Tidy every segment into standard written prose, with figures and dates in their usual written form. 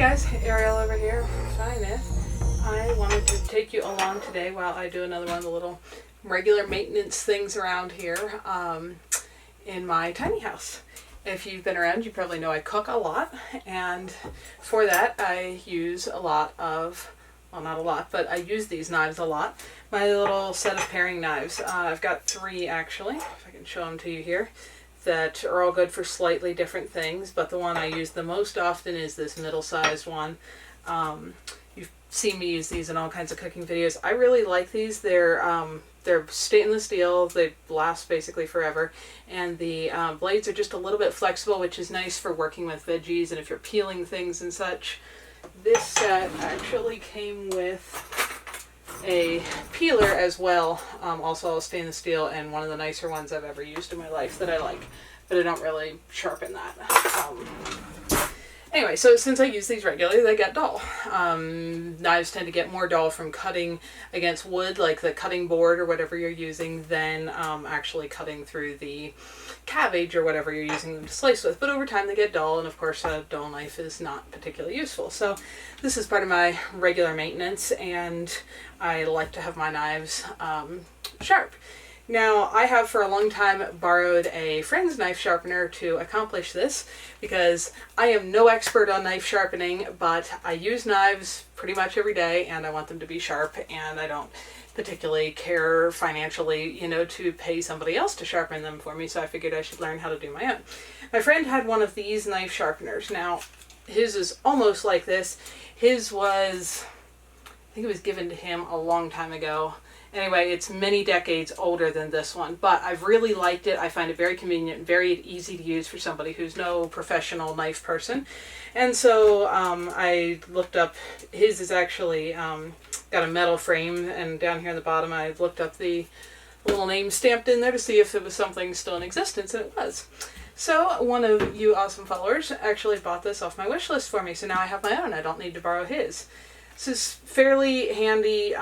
guys, Ariel over here from Nyth. I wanted to take you along today while I do another one of the little regular maintenance things around here in my tiny house. If you've been around, you probably know I cook a lot, and for that I use a lot of, well, not a lot, but I use these knives a lot. My little set of paring knives. I've got 3 actually, if I can show them to you here, that are all good for slightly different things, but the one I use the most often is this middle-sized one. You've seen me use these in all kinds of cooking videos. I really like these. They're stainless steel, they last basically forever, and the blades are just a little bit flexible, which is nice for working with veggies and if you're peeling things and such. This set actually came with a peeler as well, also all stainless steel, and one of the nicer ones I've ever used in my life that I like, but I don't really sharpen that. Anyway, so since I use these regularly, they get dull. Knives tend to get more dull from cutting against wood, like the cutting board or whatever you're using, than actually cutting through the cabbage or whatever you're using them to slice with. But over time they get dull, and of course a dull knife is not particularly useful. So this is part of my regular maintenance, and I like to have my knives sharp. Now, I have for a long time borrowed a friend's knife sharpener to accomplish this, because I am no expert on knife sharpening, but I use knives pretty much every day and I want them to be sharp, and I don't particularly care financially, to pay somebody else to sharpen them for me, so I figured I should learn how to do my own. My friend had one of these knife sharpeners. Now, his is almost like this. His was, I think it was given to him a long time ago. Anyway, it's many decades older than this one, but I've really liked it. I find it very convenient, very easy to use for somebody who's no professional knife person. And so I looked up, his is actually got a metal frame, and down here on the bottom I looked up the little name stamped in there to see if it was something still in existence, and it was. So one of you awesome followers actually bought this off my wish list for me, so now I have my own. I don't need to borrow his. This is fairly handy.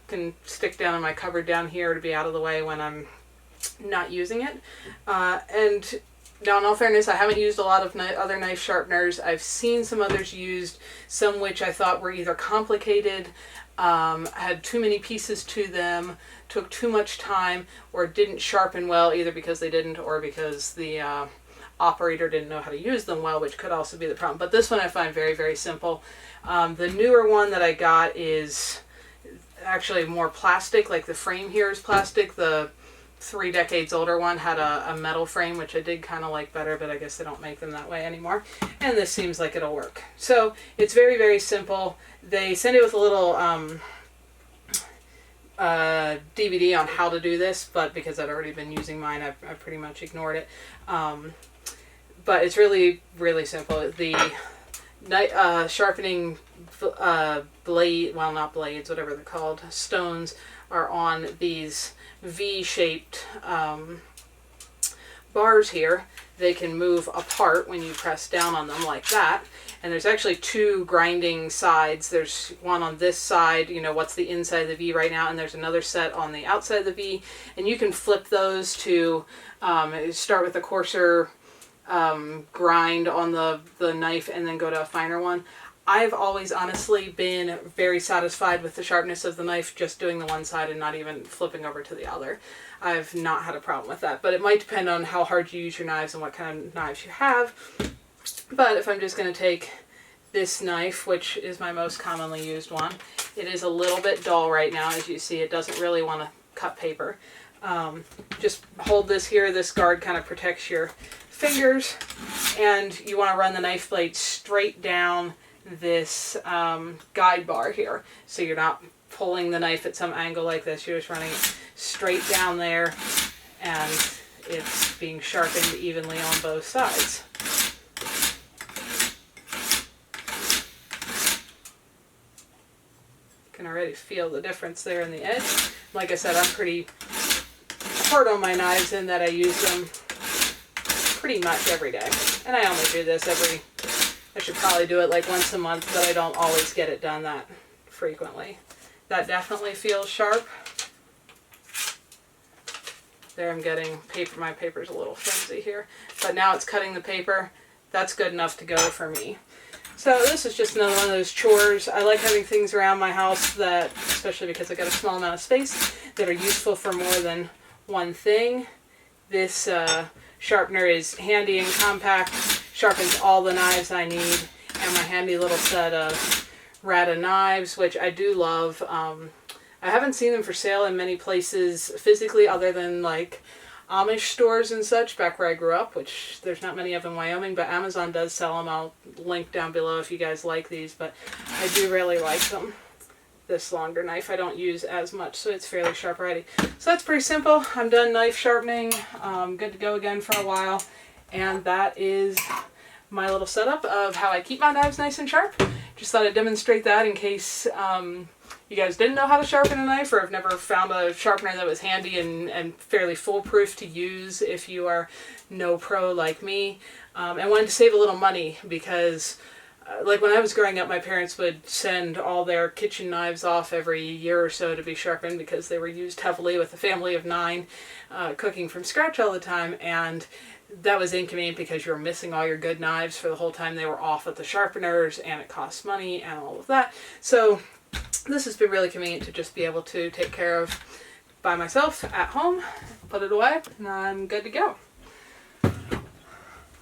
Can stick down in my cupboard down here to be out of the way when I'm not using it. And now, in all fairness, I haven't used a lot of other knife sharpeners. I've seen some others used, some which I thought were either complicated, had too many pieces to them, took too much time, or didn't sharpen well, either because they didn't or because the operator didn't know how to use them well, which could also be the problem. But this one I find very, very simple. The newer one that I got is actually more plastic, like the frame here is plastic. The 3 decades older one had a metal frame, which I did kind of like better, but I guess they don't make them that way anymore. And this seems like it'll work. So it's very, very simple. They send it with a little DVD on how to do this, but because I'd already been using mine, I pretty much ignored it. But it's really, really simple. The sharpening blade, well, not blades, whatever they're called, stones, are on these V-shaped bars here. They can move apart when you press down on them like that. And there's actually 2 grinding sides. There's one on this side, what's the inside of the V right now, and there's another set on the outside of the V. And you can flip those to start with a coarser grind on the knife and then go to a finer one. I've always honestly been very satisfied with the sharpness of the knife just doing the one side and not even flipping over to the other. I've not had a problem with that, but it might depend on how hard you use your knives and what kind of knives you have. But if I'm just going to take this knife, which is my most commonly used one, it is a little bit dull right now. As you see, it doesn't really want to cut paper. Just hold this here. This guard kind of protects your fingers, and you want to run the knife blade straight down this guide bar here, so you're not pulling the knife at some angle like this. You're just running it straight down there, and it's being sharpened evenly on both sides. You can already feel the difference there in the edge. Like I said, I'm pretty hard on my knives in that I use them pretty much every day, and I only do this I should probably do it like once a month, but I don't always get it done that frequently. That definitely feels sharp. There I'm getting paper. My paper's a little flimsy here, but now it's cutting the paper. That's good enough to go for me. So this is just another one of those chores. I like having things around my house that, especially because I got a small amount of space, that are useful for more than one thing. This sharpener is handy and compact, sharpens all the knives I need, and my handy little set of Rata knives, which I do love. I haven't seen them for sale in many places physically other than like Amish stores and such back where I grew up, which there's not many of in Wyoming, but Amazon does sell them. I'll link down below if you guys like these, but I do really like them. This longer knife I don't use as much, so it's fairly sharp already. So that's pretty simple. I'm done knife sharpening. Good to go again for a while. And that is my little setup of how I keep my knives nice and sharp. Just thought I'd demonstrate that in case you guys didn't know how to sharpen a knife or have never found a sharpener that was handy and fairly foolproof to use if you are no pro like me. And wanted to save a little money because like when I was growing up, my parents would send all their kitchen knives off every year or so to be sharpened because they were used heavily with a family of 9, cooking from scratch all the time, and that was inconvenient because you were missing all your good knives for the whole time they were off at the sharpeners, and it cost money and all of that. So this has been really convenient to just be able to take care of by myself at home, put it away, and I'm good to go.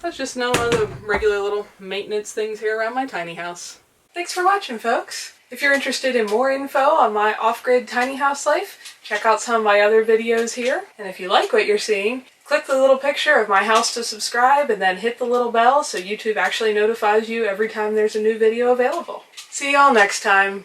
That's just another one of the regular little maintenance things here around my tiny house. Thanks for watching, folks. If you're interested in more info on my off-grid tiny house life, check out some of my other videos here. And if you like what you're seeing, click the little picture of my house to subscribe and then hit the little bell so YouTube actually notifies you every time there's a new video available. See y'all next time.